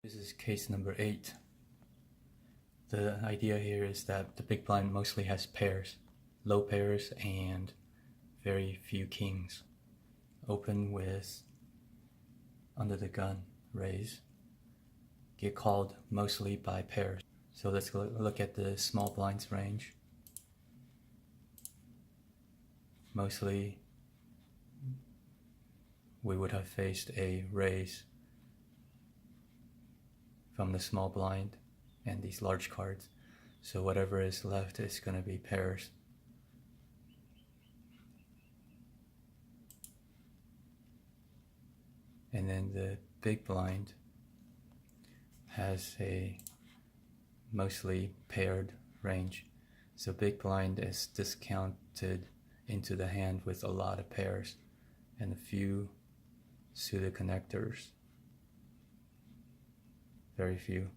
This is case number 8. The idea here is that the big blind mostly has pairs, low pairs, and very few kings. Open with under the gun, raise, get called mostly by pairs. So let's look at the small blinds range. Mostly we would have faced a raise from the small blind and these large cards. So whatever is left is going to be pairs. And then the big blind has a mostly paired range. So big blind is discounted into the hand with a lot of pairs and a few pseudo connectors. Very few.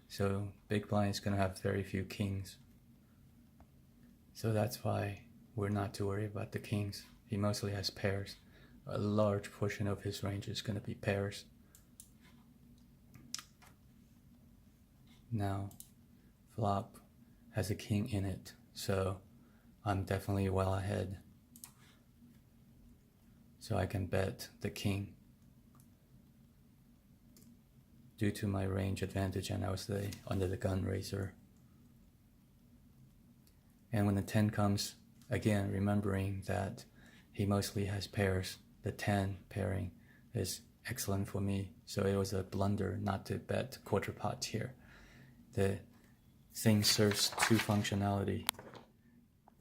So big blind is going to have very few kings. So that's why we're not too worried about the kings. He mostly has pairs. A large portion of his range is going to be pairs. Now, flop has a king in it, so I'm definitely well ahead. So I can bet the king due to my range advantage, and I was the under the gun raiser. And when the 10 comes, again remembering that he mostly has pairs, the 10 pairing is excellent for me. So it was a blunder not to bet quarter pot here. The thing serves two functionality.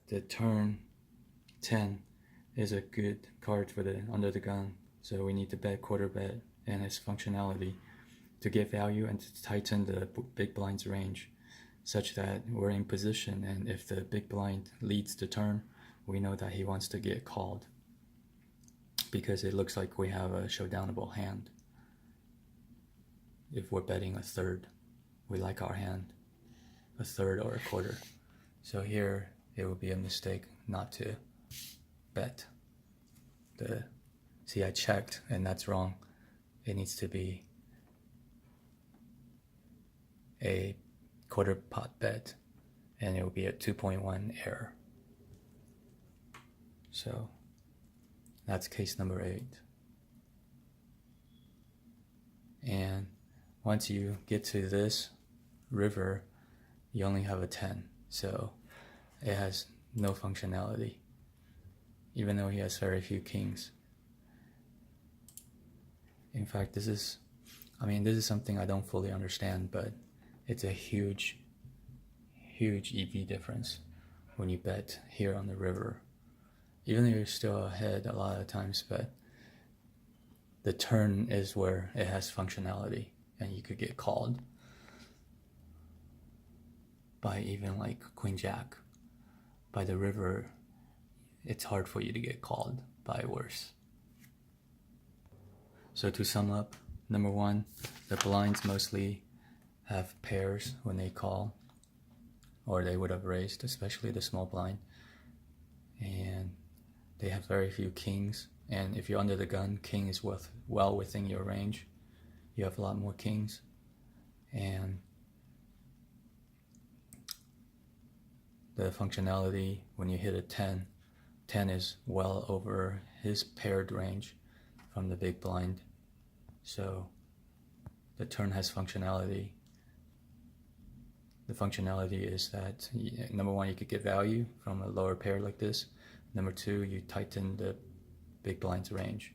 The turn 10 is a good card for the under the gun, so we need to bet quarter bet and its functionality to get value and to tighten the big blind's range such that we're in position, and if the big blind leads the turn, we know that he wants to get called because it looks like we have a showdownable hand. If we're betting a third, we like our hand, a third or a quarter. So here it would be a mistake not to bet. See, I checked and that's wrong. It needs to be a quarter pot bet and it will be a 2.1 error. So that's case number 8. And once you get to this river, you only have a 10, so it has no functionality, even though he has very few kings. In fact, this is something I don't fully understand, but it's a huge EV difference when you bet here on the river. Even though you're still ahead a lot of times, but the turn is where it has functionality and you could get called by even like Queen Jack. By the river, it's hard for you to get called by worse. So to sum up, number 1, the blinds mostly have pairs when they call, or they would have raised, especially the small blind, and they have very few kings. And if you're under the gun, king is well within your range. You have a lot more kings, and the functionality when you hit a 10 is well over his paired range from the big blind. So the turn has functionality. The functionality is that, number 1, you could get value from a lower pair like this. Number 2, you tighten the big blind's range.